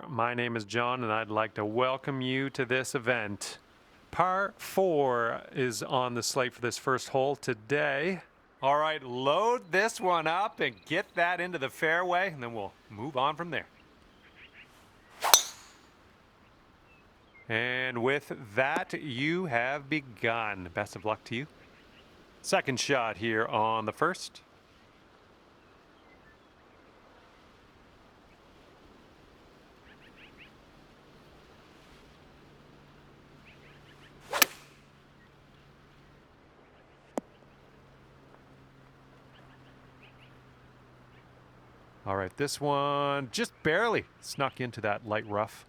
My name is John, and I'd like to welcome you to this event. Par 4 is on the slate for this first hole today. All right, load this one up and get that into the fairway, and then we'll move on from there. And with that, you have begun. Best of luck to you. Second shot here on the first. All right, this one just barely snuck into that light rough.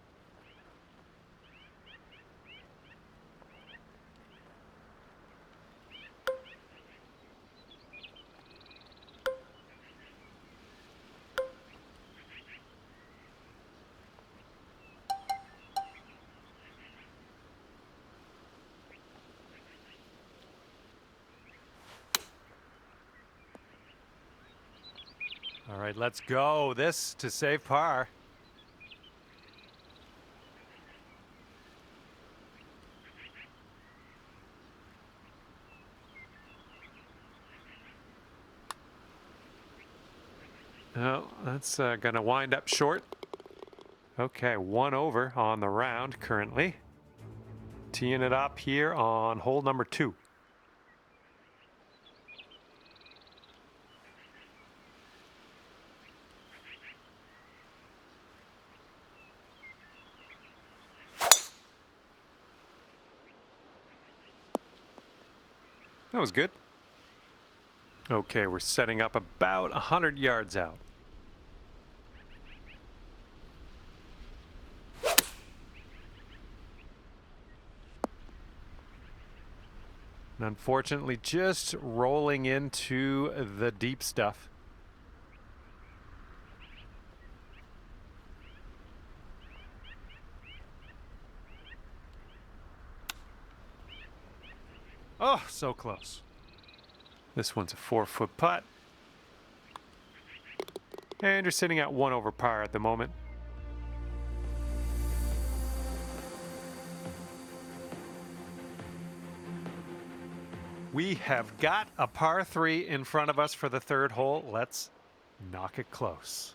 All right, let's go. This to save par. Oh, that's going to wind up short. Okay, 1 over on the round currently. Teeing it up here on hole number 2. That was good. Okay, we're setting up about 100 yards out. And unfortunately, just rolling into the deep stuff. Oh, so close. This one's a 4-foot putt. And you're sitting at 1 over par at the moment. We have got a par 3 in front of us for the third hole. Let's knock it close.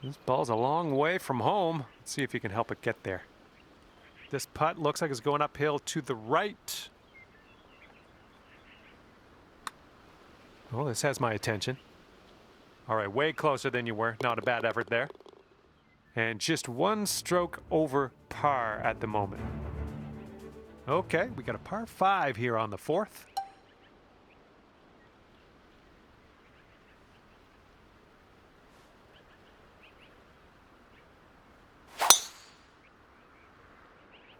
This ball's a long way from home. Let's see if you can help it get there. This putt looks like it's going uphill to the right. Oh, this has my attention. All right, way closer than you were. Not a bad effort there. And just 1 stroke over par at the moment. Okay, we got a par 5 here on the 4th.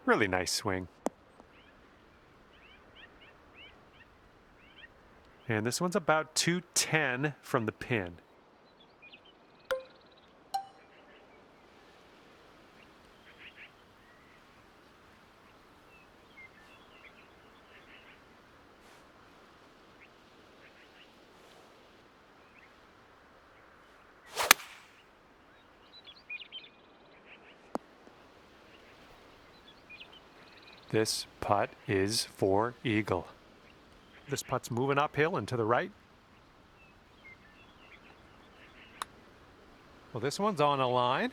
Really nice swing. And this one's about 210 from the pin. This putt is for eagle. This putt's moving uphill and to the right. Well, this one's on a line.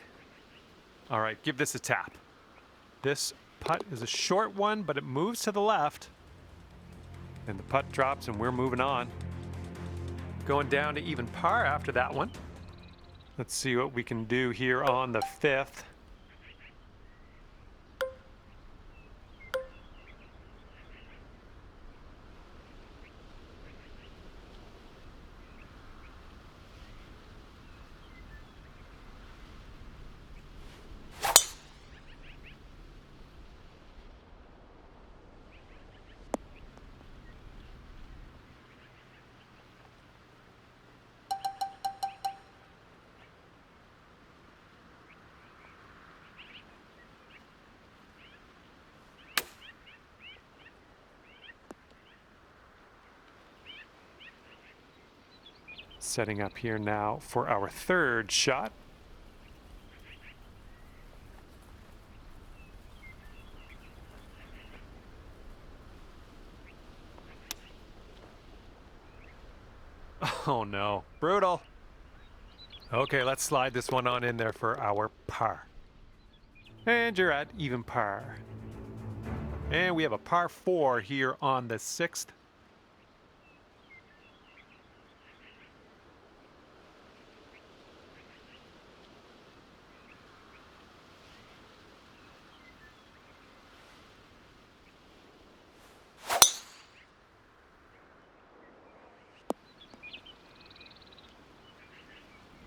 All right, give this a tap. This putt is a short one, but it moves to the left. And the putt drops and we're moving on. Going down to even par after that one. Let's see what we can do here on the 5th. Setting up here now for our third shot. Oh no, brutal. Okay, let's slide this one on in there for our par. And you're at even par. And we have a par 4 here on the 6th.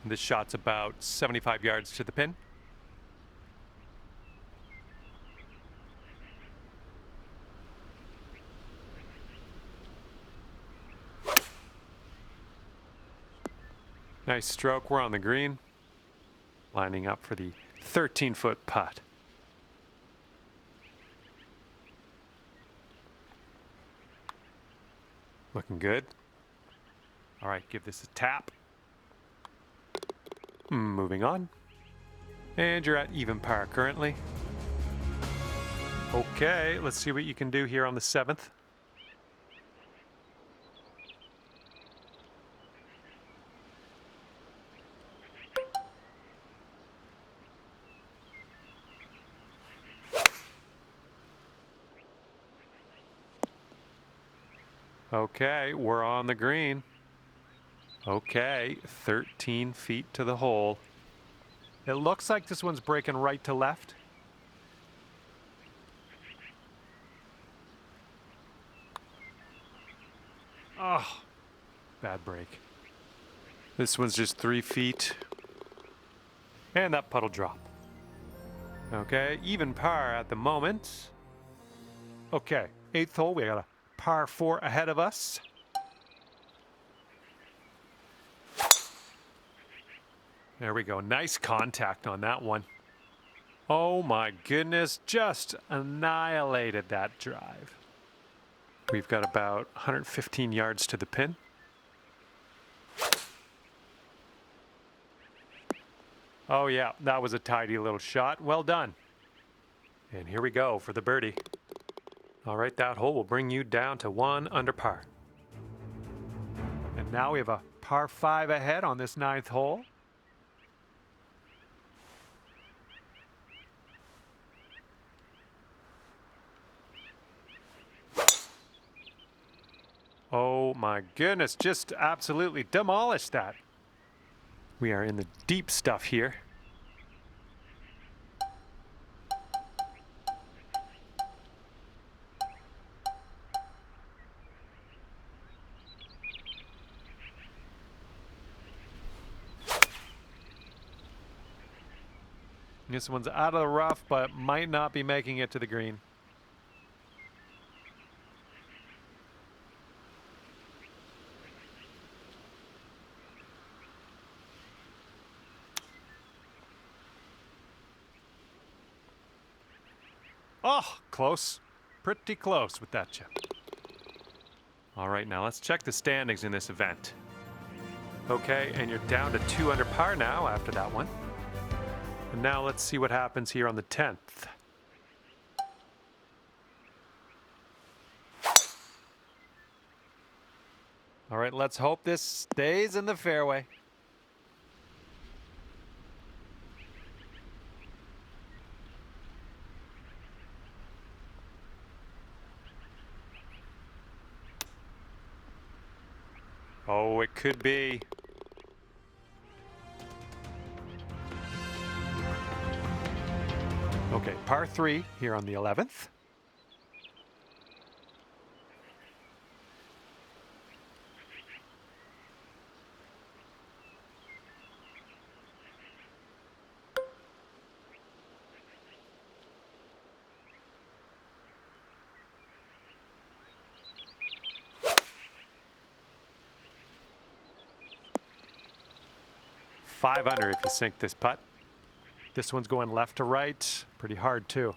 This shot's about 75 yards to the pin. Nice stroke. We're on the green. Lining up for the 13-foot putt. Looking good. All right, give this a tap. Moving on. And you're at even par currently. Okay, let's see what you can do here on the 7th. Okay, we're on the green. Okay, 13 feet to the hole. It looks like this one's breaking right to left. Oh, bad break. This one's just 3 feet. And that putt'll drop. Okay, even par at the moment. Okay, 8th hole, we got a par 4 ahead of us. There we go. Nice contact on that one. Oh my goodness, just annihilated that drive. We've got about 115 yards to the pin. Oh yeah, that was a tidy little shot. Well done. And here we go for the birdie. All right, that hole will bring you down to 1 under par. And now we have a par 5 ahead on this 9th hole. Oh my goodness, just absolutely demolished that. We are in the deep stuff here. This one's out of the rough, but might not be making it to the green. Oh, close. Pretty close with that chip. All right, now let's check the standings in this event. Okay, and you're down to 2 under par now after that one. And now let's see what happens here on the 10th. All right, let's hope this stays in the fairway. Oh, it could be. Okay, par 3 here on the 11th. Five under if you sink this putt. This one's going left to right. Pretty hard too.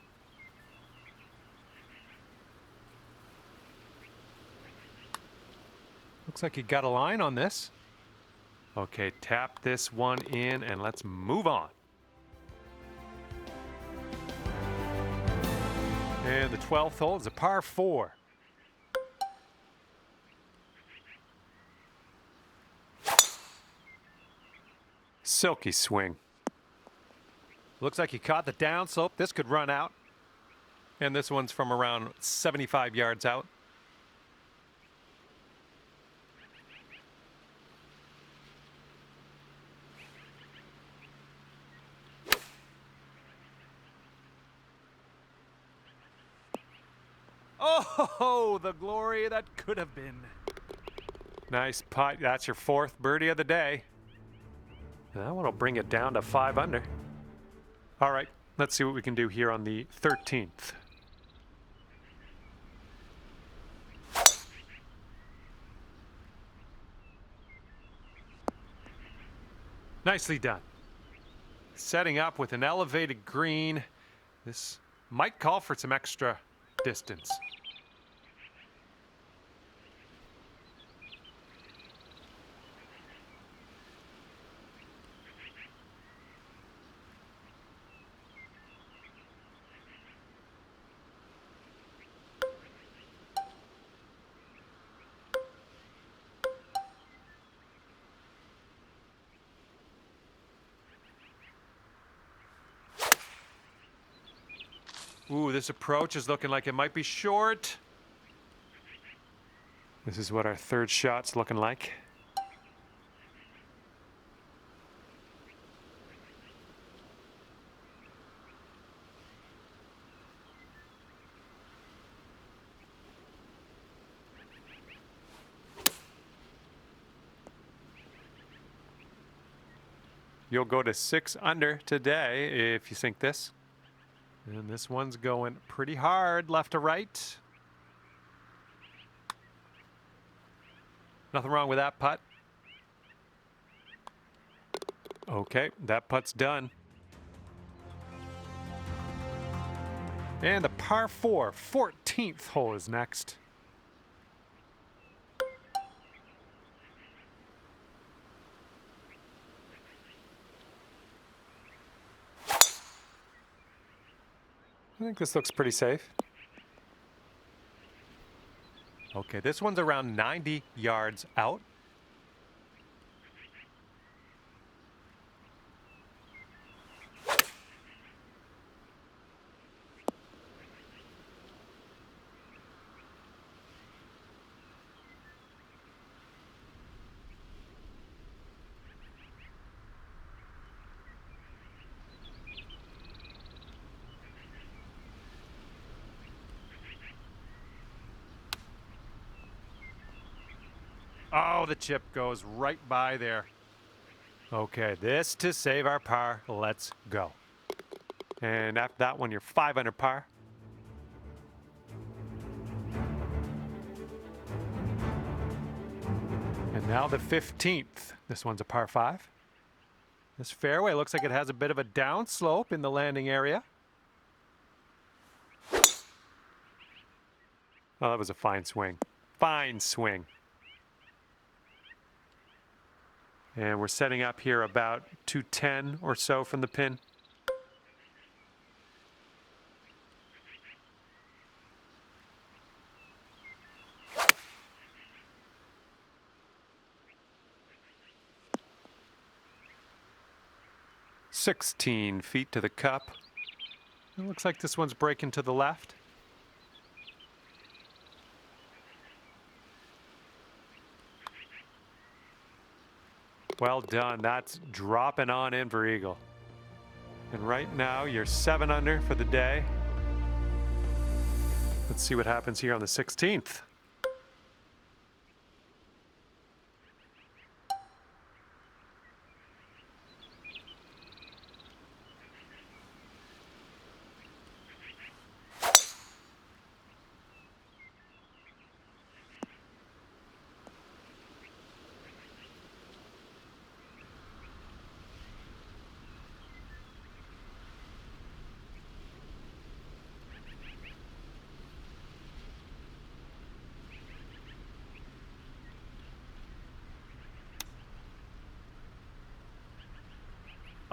Looks like you got a line on this. Okay, tap this one in and let's move on. And the 12th hole is a par 4. Silky swing. Looks like he caught the downslope. This could run out. And this one's from around 75 yards out. Oh, the glory that could have been. Nice putt. That's your 4th birdie of the day. And that one will bring it down to 5 under. All right, let's see what we can do here on the 13th. Nicely done. Setting up with an elevated green. This might call for some extra distance. Ooh, this approach is looking like it might be short. This is what our 3rd shot's looking like. You'll go to 6 under today if you sink this. And this one's going pretty hard left to right. Nothing wrong with that putt. Okay, that putt's done. And the par 4, 14th hole is next. I think this looks pretty safe. Okay, this one's around 90 yards out. Oh, the chip goes right by there. Okay, this to save our par. Let's go. And after that one, you're 5 under par. And now the 15th. This one's a par 5. This fairway looks like it has a bit of a downslope in the landing area. Oh, that was a fine swing. Fine swing. And we're setting up here about 210 or so from the pin. "16 feet to the cup." It looks like this one's breaking to the left. Well done. That's dropping on in for eagle. And right now you're 7 under for the day. Let's see what happens here on the 16th.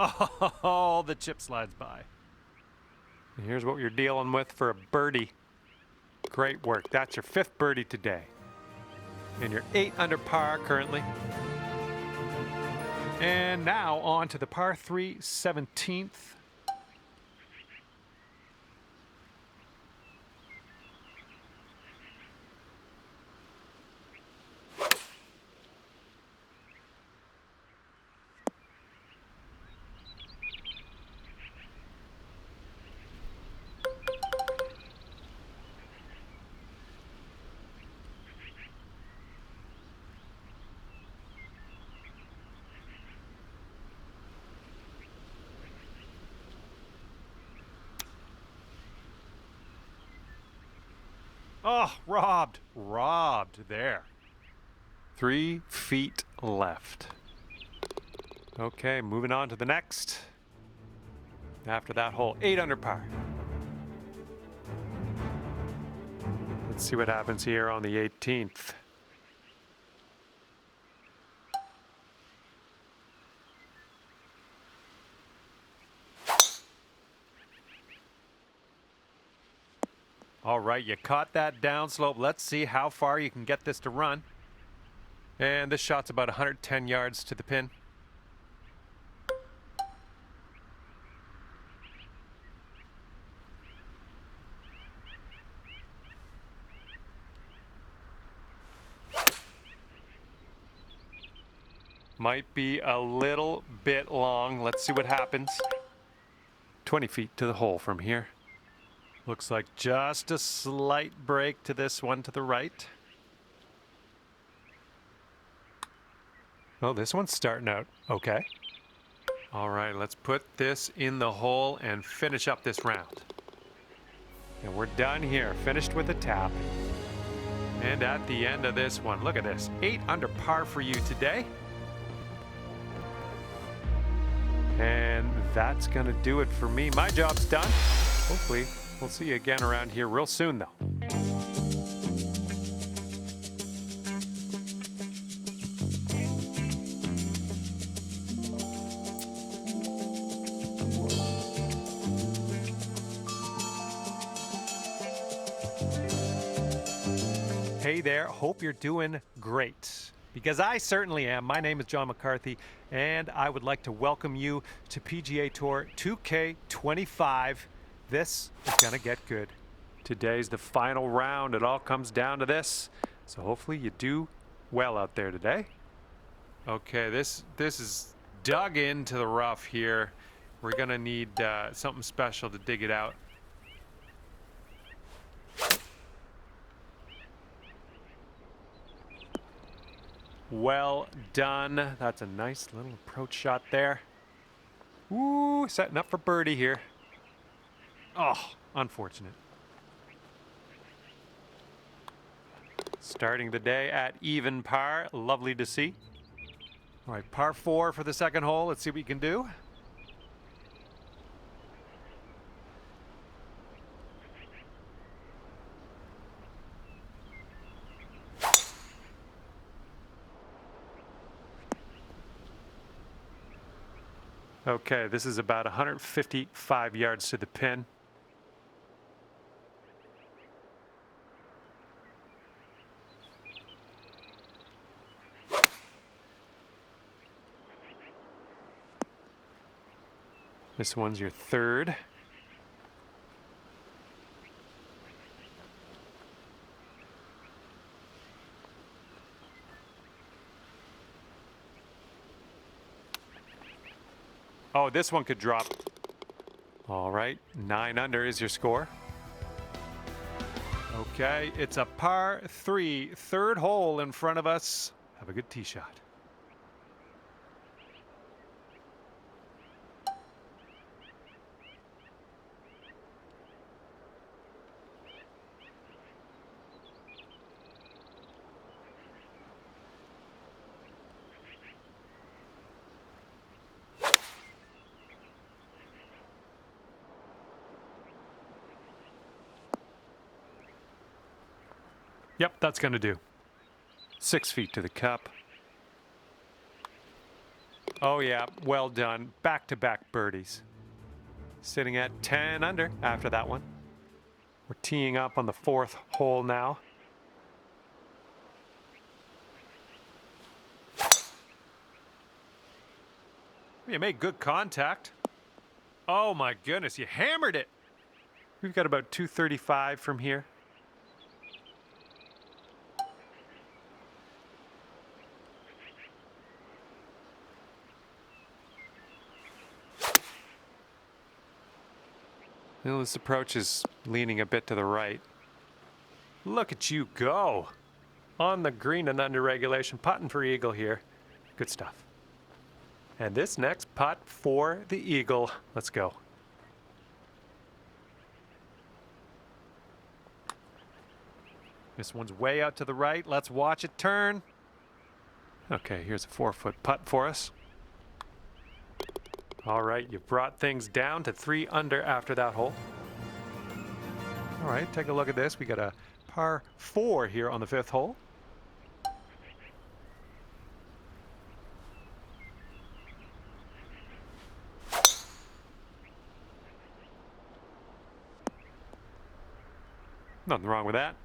Oh, the chip slides by. And here's what you're dealing with for a birdie. Great work. That's your 5th birdie today. And you're 8 under par currently. And now on to the par 3 17th. Oh, robbed there. 3 feet left. Okay, moving on to the next. After that hole, 8 under par. Let's see what happens here on the 18th. All right, you caught that downslope. Let's see how far you can get this to run. And this shot's about 110 yards to the pin. Might be a little bit long. Let's see what happens. 20 feet to the hole from here. Looks like just a slight break to this one to the right. Oh, this one's starting out okay. All right, let's put this in the hole and finish up this round. And we're done here, finished with a tap. And at the end of this one, look at this, 8 under par for you today. And that's gonna do it for me. My job's done. Hopefully, we'll see you again around here real soon, though. Hey there, hope you're doing great. Because I certainly am. My name is John McCarthy, and I would like to welcome you to PGA Tour 2K25. This is gonna get good. Today's the final round. It all comes down to this. So hopefully you do well out there today. Okay, this is dug into the rough here. We're gonna need something special to dig it out. Well done. That's a nice little approach shot there. Ooh, setting up for birdie here. Oh, unfortunate. Starting the day at even par. Lovely to see. All right, par 4 for the second hole. Let's see what we can do. Okay, this is about 155 yards to the pin. This one's your third. Oh, this one could drop. All right, 9 under is your score. Okay, it's a par 3, third hole in front of us. Have a good tee shot. Yep, that's going to do. 6 feet to the cup. Oh yeah, well done. Back-to-back birdies. Sitting at 10 under after that one. We're teeing up on the 4th hole now. You made good contact. Oh my goodness, you hammered it. We've got about 235 from here. Well, this approach is leaning a bit to the right. Look at you go. On the green and under regulation, putting for eagle here. Good stuff. And this next putt for the eagle. Let's go. This one's way out to the right. Let's watch it turn. Okay, here's a 4-foot putt for us. All right, you've brought things down to 3 under after that hole. All right, take a look at this. We got a par 4 here on the 5th hole. Nothing wrong with that.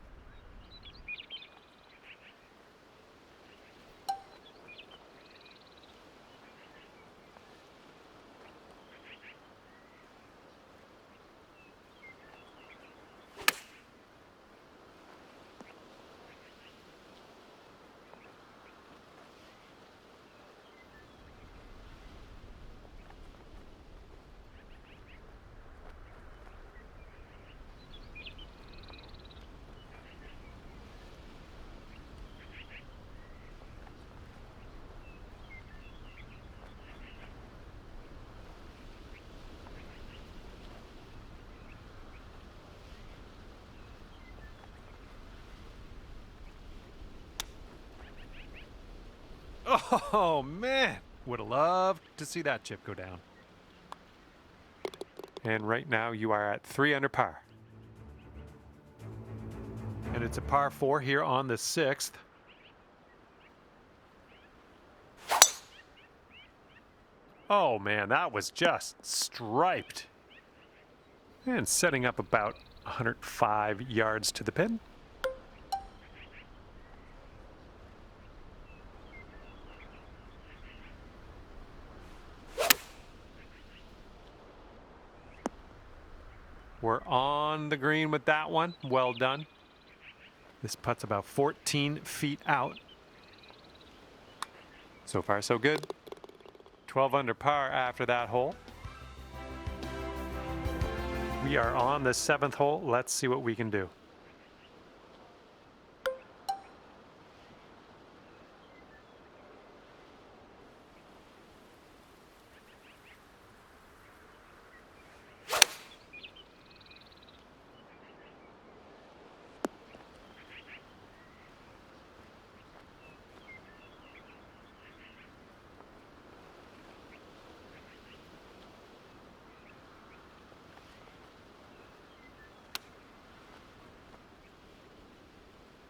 Oh man, would have loved to see that chip go down. And right now you are at 3 under par. And it's a par 4 here on the 6th. Oh man, that was just striped. And setting up about 105 yards to the pin. We're on the green with that one. Well done. This putt's about 14 feet out. So far, so good. 12 under par after that hole. We are on the 7th hole. Let's see what we can do.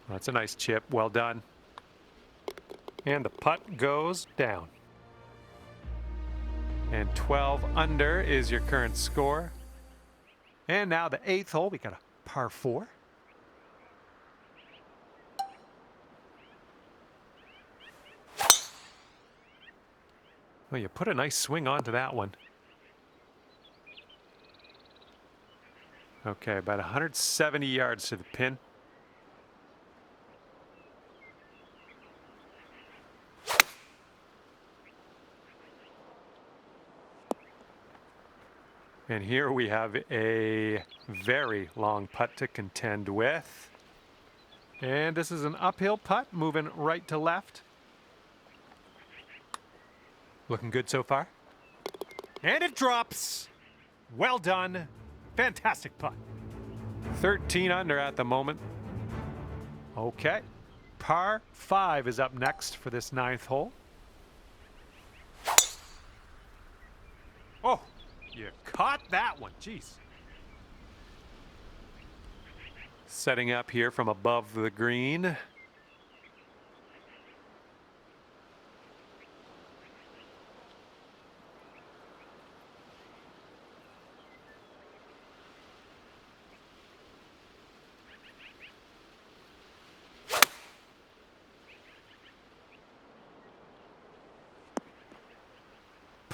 That's a nice chip. Well done. And the putt goes down. And 12 under is your current score. And now the 8th hole, we got a par 4. Well, you put a nice swing onto that one. Okay, about 170 yards to the pin. And here we have a very long putt to contend with. And this is an uphill putt, moving right to left. Looking good so far. And it drops. Well done. Fantastic putt. 13 under at the moment. Okay. Par 5 is up next for this 9th hole. Oh, you caught that one. Jeez. Setting up here from above the green.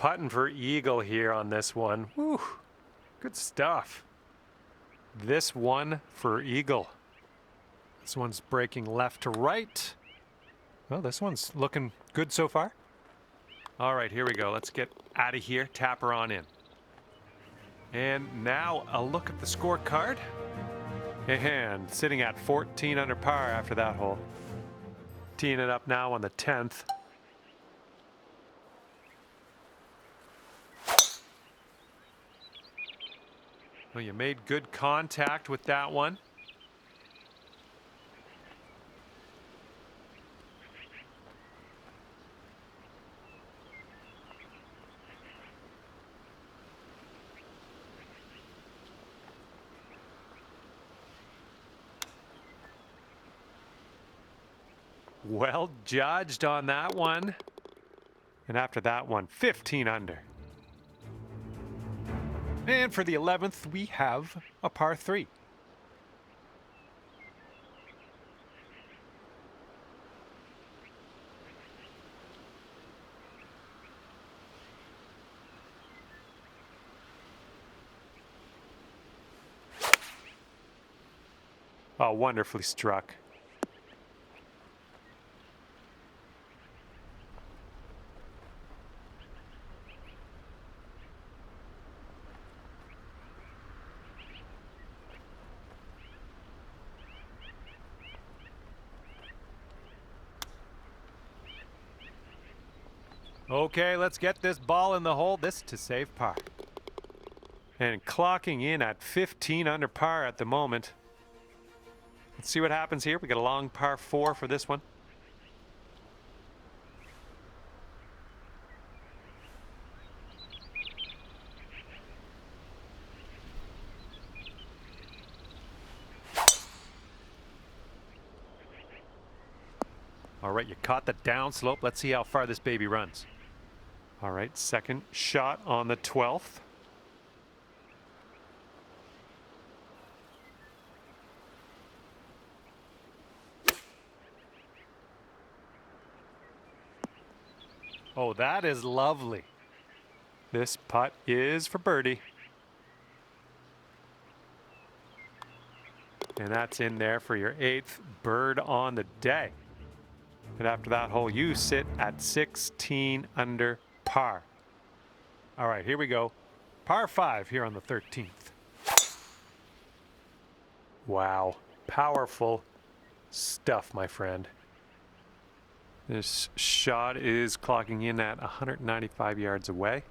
putting for eagle here on this one. Whew, good stuff. This one for eagle. This one's breaking left to right. Well, this one's looking good so far. All right, here we go. Let's get out of here. Tap her on in. And now a look at the scorecard. And sitting at 14 under par after that hole. Teeing it up now on the 10th. Well, you made good contact with that one. Well judged on that one. And after that one, 15 under. And for the 11th, we have a par 3. Oh, wonderfully struck. Okay, let's get this ball in the hole. This to save par. And clocking in at 15 under par at the moment. Let's see what happens here. We got a long par 4 for this one. All right, you caught the downslope. Let's see how far this baby runs. All right, second shot on the 12th. Oh, that is lovely. This putt is for birdie. And that's in there for your 8th bird on the day. And after that hole, you sit at 16 under par. All right, here we go. Par 5 here on the 13th. Wow, powerful stuff, my friend. This shot is clocking in at 195 yards away.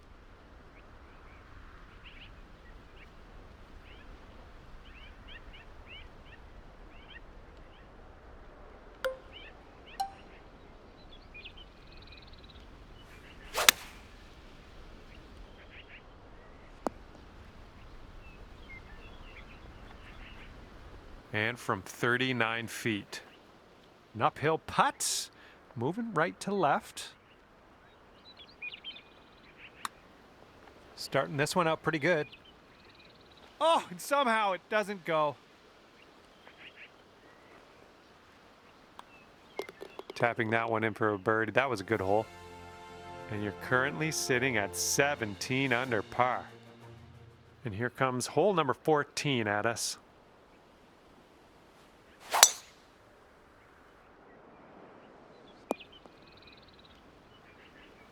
And from 39 feet. An uphill putt. Moving right to left. Starting this one out pretty good. Oh, and somehow it doesn't go. Tapping that one in for a birdie. That was a good hole. And you're currently sitting at 17 under par. And here comes hole number 14 at us.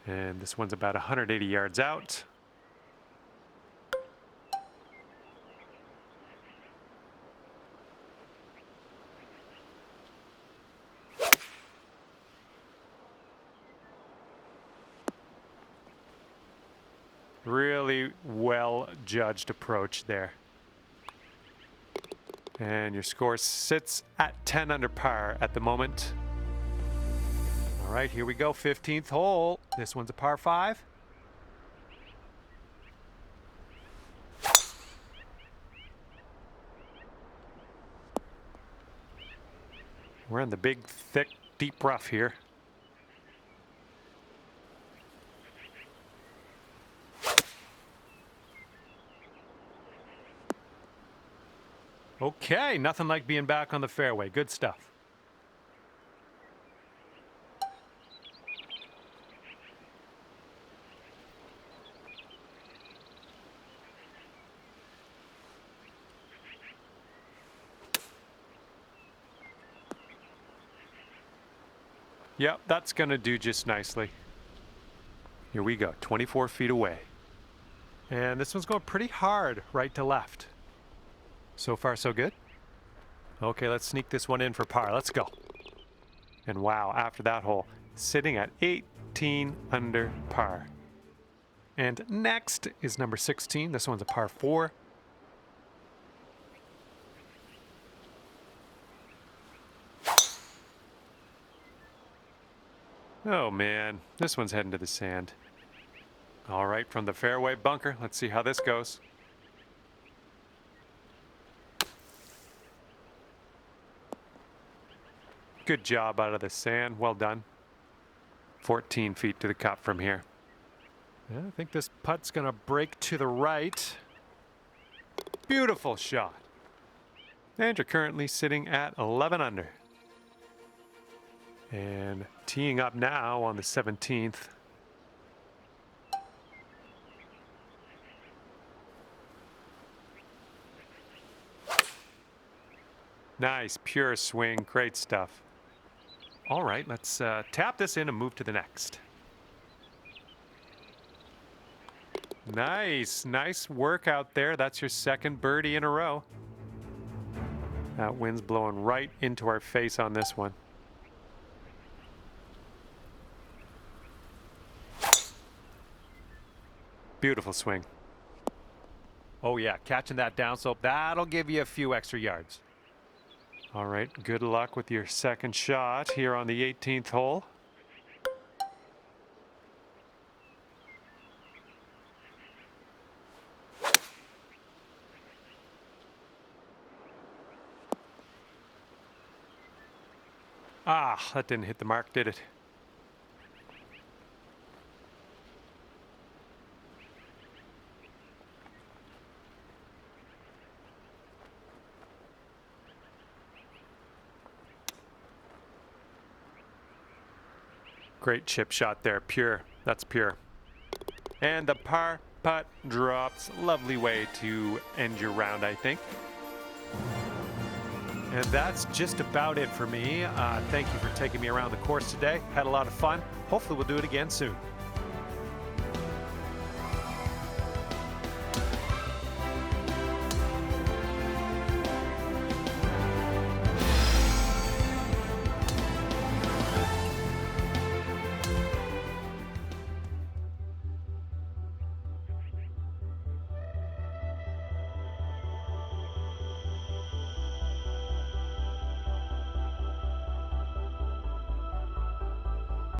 And this one's about 180 yards out. Really well judged approach there. And your score sits at 10 under par at the moment. All right, here we go, 15th hole. This one's a par 5. We're in the big, thick, deep rough here. Okay, nothing like being back on the fairway. Good stuff. Yep, that's going to do just nicely. Here we go, 24 feet away. And this one's going pretty hard right to left. So far, so good. Okay, let's sneak this one in for par. Let's go. And wow, after that hole, sitting at 18 under par. And next is number 16. This one's a par 4. Oh man, this one's heading to the sand. All right, from the fairway bunker, let's see how this goes. Good job out of the sand, well done. 14 feet to the cup from here. Yeah, I think this putt's gonna break to the right. Beautiful shot. And you're currently sitting at 11 under. And teeing up now on the 17th. Nice, pure swing, great stuff. All right, let's tap this in and move to the next. Nice work out there. That's your second birdie in a row. That wind's blowing right into our face on this one. Beautiful swing. Oh yeah, catching that downslope, that'll give you a few extra yards. All right, good luck with your second shot here on the 18th hole. Ah, that didn't hit the mark, did it? Great chip shot there, pure. That's pure. And the par putt drops. Lovely way to end your round, I think. And that's just about it for me. Thank you for taking me around the course today. Had a lot of fun. Hopefully we'll do it again soon.